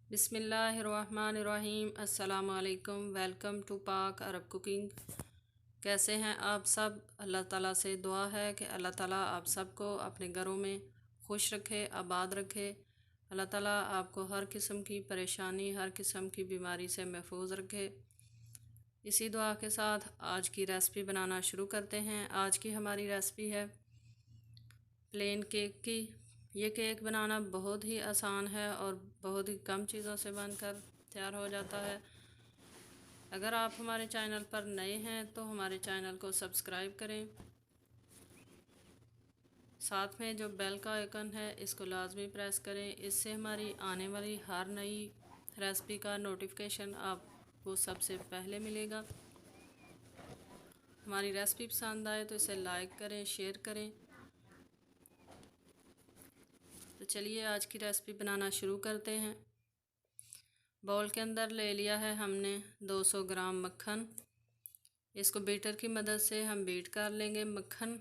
बिस्मिल्लाहिर्रहमानिर्रहीम। अस्सलाम वालेकुम। वेलकम टू पाक अरब कुकिंग। कैसे हैं आप सब? अल्लाह ताला से दुआ है कि अल्लाह ताला आप सबको अपने घरों में खुश रखे, आबाद रखे। अल्लाह ताला आपको हर किस्म की परेशानी, हर किस्म की बीमारी से महफूज रखे। इसी दुआ के साथ आज की रेसिपी बनाना शुरू करते हैं। आज की हमारी रेसिपी है प्लेन केक की। ये केक बनाना बहुत ही आसान है और बहुत ही कम चीज़ों से बनकर तैयार हो जाता है। अगर आप हमारे चैनल पर नए हैं तो हमारे चैनल को सब्सक्राइब करें। साथ में जो बेल का आइकन है इसको लाजमी प्रेस करें। इससे हमारी आने वाली हर नई रेसिपी का नोटिफिकेशन आपको सबसे पहले मिलेगा। हमारी रेसिपी पसंद आए तो इसे लाइक करें, शेयर करें। तो चलिए आज की रेसिपी बनाना शुरू करते हैं। बाउल के अंदर ले लिया है हमने 200 ग्राम मक्खन। इसको बीटर की मदद से हम बीट कर लेंगे। मक्खन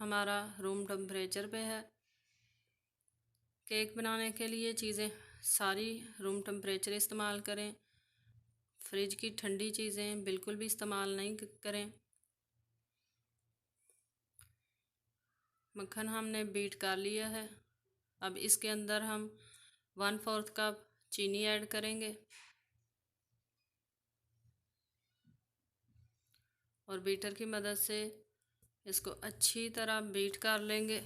हमारा रूम टेम्परेचर पे है। केक बनाने के लिए चीज़ें सारी रूम टेम्परेचर इस्तेमाल करें। फ्रिज की ठंडी चीज़ें बिल्कुल भी इस्तेमाल नहीं करें। मक्खन हमने बीट कर लिया है। अब इसके अंदर हम 1/4 कप चीनी ऐड करेंगे और बीटर की मदद से इसको अच्छी तरह बीट कर लेंगे।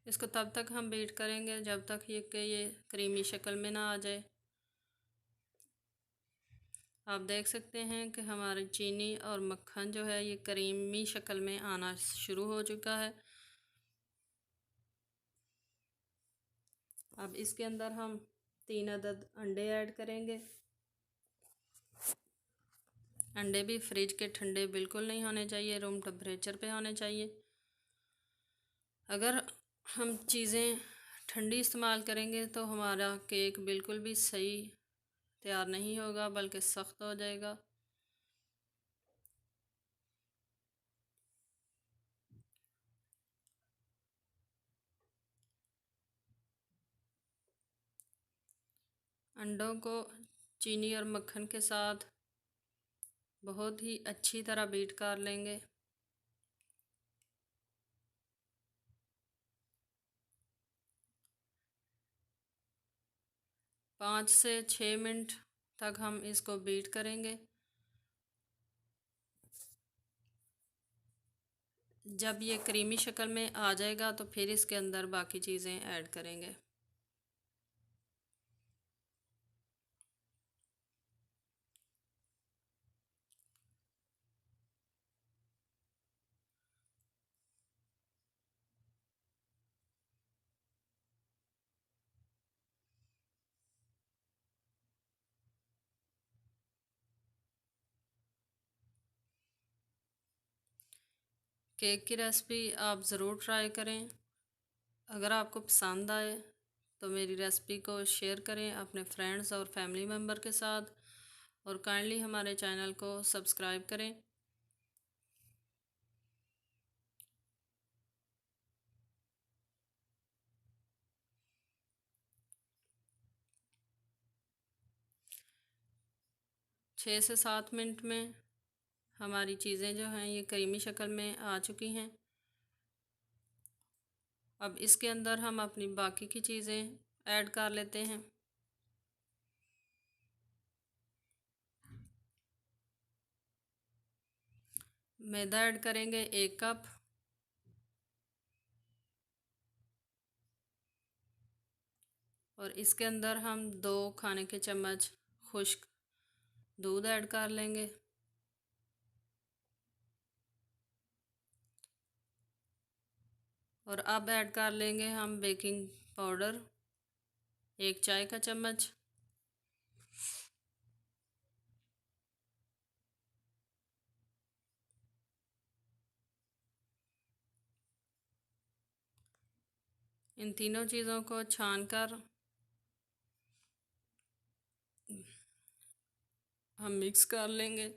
इसको तब तक हम बीट करेंगे जब तक ये क्रीमी शक्ल में ना आ जाए। आप देख सकते हैं कि हमारी चीनी और मक्खन जो है ये क्रीमी शक्ल में आना शुरू हो चुका है। अब इसके अंदर हम 3 अदद अंडे ऐड करेंगे। अंडे भी फ्रिज के ठंडे बिल्कुल नहीं होने चाहिए, रूम टेम्परेचर पे होने चाहिए। अगर हम चीज़ें ठंडी इस्तेमाल करेंगे तो हमारा केक बिल्कुल भी सही तैयार नहीं होगा बल्कि सख्त हो जाएगा। अंडों को चीनी और मक्खन के साथ बहुत ही अच्छी तरह बीट कर लेंगे। पाँच से 6 मिनट तक हम इसको बीट करेंगे। जब ये क्रीमी शक्ल में आ जाएगा तो फिर इसके अंदर बाकी चीज़ें ऐड करेंगे। केक की रेसिपी आप ज़रूर ट्राई करें। अगर आपको पसंद आए तो मेरी रेसिपी को शेयर करें अपने फ्रेंड्स और फैमिली मेम्बर के साथ और काइंडली हमारे चैनल को सब्सक्राइब करें। छः से 7 मिनट में हमारी चीज़ें जो हैं ये क्रीमी शक्ल में आ चुकी हैं। अब इसके अंदर हम अपनी बाकी की चीज़ें ऐड कर लेते हैं। मैदा ऐड करेंगे 1 कप। और इसके अंदर हम 2 खाने के चम्मच खुश्क दूध ऐड कर लेंगे। और अब ऐड कर लेंगे हम बेकिंग पाउडर 1 चाय का चम्मच। इन तीनों चीज़ों को छानकर हम मिक्स कर लेंगे।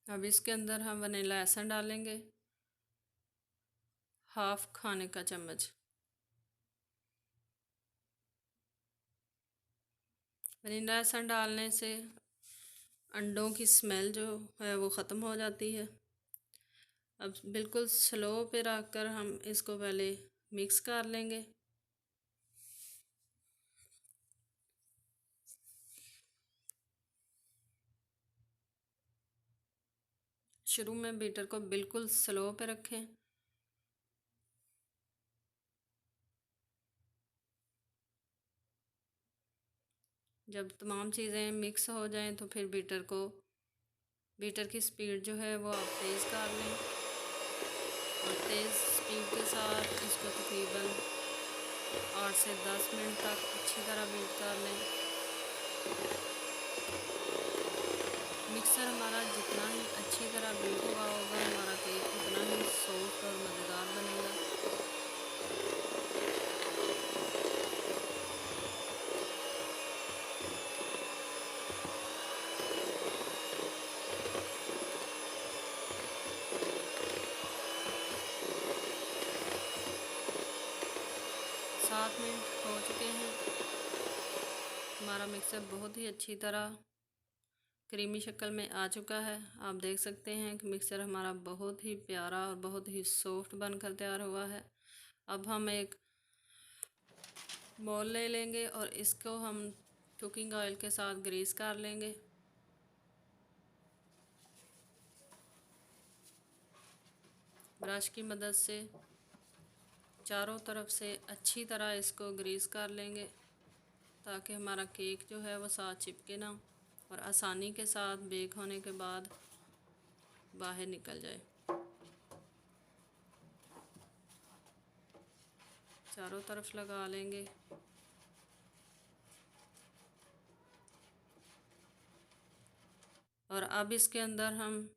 अब इसके अंदर हम वनीला एसेंस डालेंगे, हाफ खाने का चम्मच। वनीला एसेंस डालने से अंडों की स्मेल जो है वो ख़त्म हो जाती है। अब बिल्कुल स्लो पे रख कर हम इसको पहले मिक्स कर लेंगे। शुरू में बीटर को बिल्कुल स्लो पे रखें। जब तमाम चीज़ें मिक्स हो जाएं तो फिर बीटर की स्पीड जो है वो आप तेज़ कर लें और तेज़ स्पीड के साथ इसको तकरीबन 8 से 10 मिनट तक अच्छी तरह बीट कर लें। मिक्सर हमारा जितना ही अच्छी तरह बीट हुआ होगा हमारा केक उतना ही सॉफ्ट और मज़ेदार बनेगा। सात मिनट हो चुके हैं। हमारा मिक्सर बहुत ही अच्छी तरह क्रीमी शक्ल में आ चुका है। आप देख सकते हैं कि मिक्सर हमारा बहुत ही प्यारा और बहुत ही सॉफ्ट बनकर तैयार हुआ है। अब हम एक बॉल ले लेंगे और इसको हम कुकिंग ऑयल के साथ ग्रीस कर लेंगे। ब्रश की मदद से चारों तरफ से अच्छी तरह इसको ग्रीस कर लेंगे ताकि हमारा केक जो है वो साथ चिपके ना और आसानी के साथ बेक होने के बाद बाहर निकल जाए। चारों तरफ लगा लेंगे। और अब इसके अंदर हम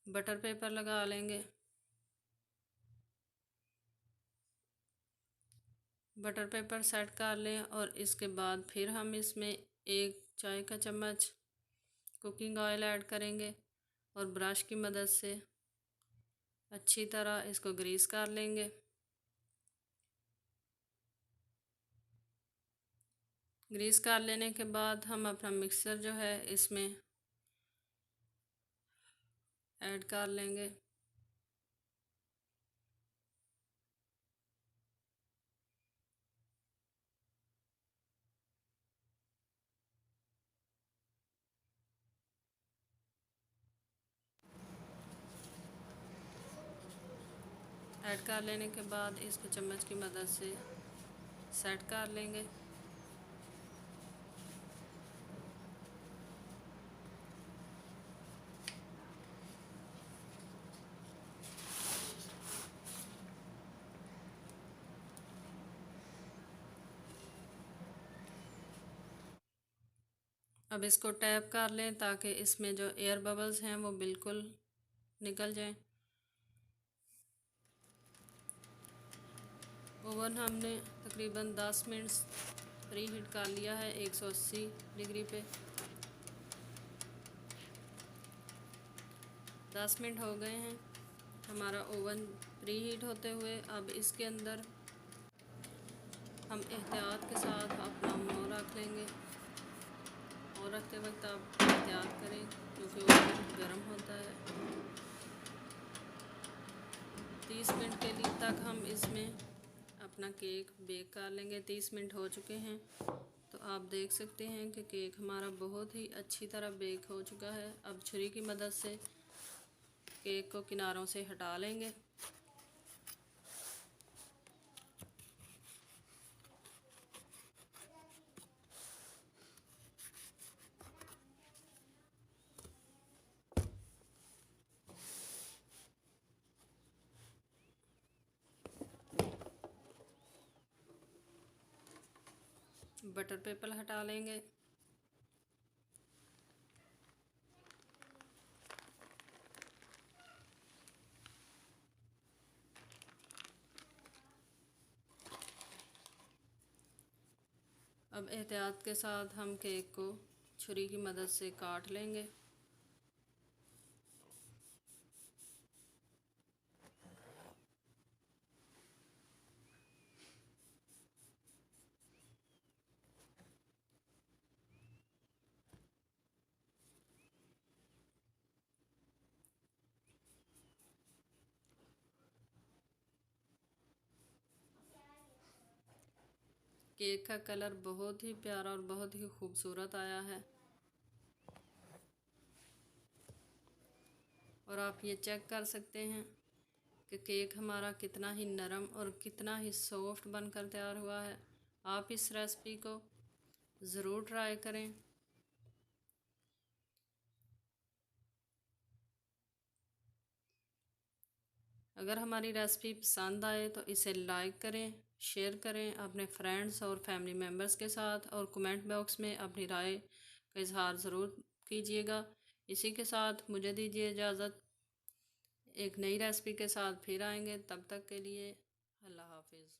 बटर पेपर लगा लेंगे। बटर पेपर सेट कर लें और इसके बाद फिर हम इसमें 1 चाय का चम्मच कुकिंग ऑयल ऐड करेंगे और ब्रश की मदद से अच्छी तरह इसको ग्रीस कर लेंगे। ग्रीस कर लेने के बाद हम अपना मिक्सर जो है इसमें ऐड कर लेंगे। ऐड कर लेने के बाद इसको चम्मच की मदद से सेट कर लेंगे। अब इसको टैप कर लें ताकि इसमें जो एयर बबल्स हैं वो बिल्कुल निकल जाएं। ओवन हमने तकरीबन 10 मिनट प्री हीट कर लिया है 180 डिग्री पे। 10 मिनट हो गए हैं हमारा ओवन प्री हीट होते हुए। अब इसके अंदर हम एहतियात के साथ अपना मुँह रख लेंगे और रखते वक्त आप एहतियात करें क्योंकि ओवन गर्म होता है। 30 मिनट के लिए तक हम इसमें अपना केक बेक कर लेंगे। 30 मिनट हो चुके हैं तो आप देख सकते हैं कि केक हमारा बहुत ही अच्छी तरह बेक हो चुका है। अब छुरी की मदद से केक को किनारों से हटा लेंगे। बटर पेपर हटा लेंगे। अब एहतियात के साथ हम केक को छुरी की मदद से काट लेंगे। केक का कलर बहुत ही प्यारा और बहुत ही खूबसूरत आया है। और आप ये चेक कर सकते हैं कि केक हमारा कितना ही नरम और कितना ही सॉफ्ट बनकर तैयार हुआ है। आप इस रेसिपी को ज़रूर ट्राई करें। अगर हमारी रेसिपी पसंद आए तो इसे लाइक करें, शेयर करें अपने फ्रेंड्स और फैमिली मेम्बर्स के साथ, और कमेंट बॉक्स में अपनी राय का इजहार ज़रूर कीजिएगा। इसी के साथ मुझे दीजिए इजाज़त। एक नई रेसिपी के साथ फिर आएंगे, तब तक के लिए अल्लाह हाफिज़।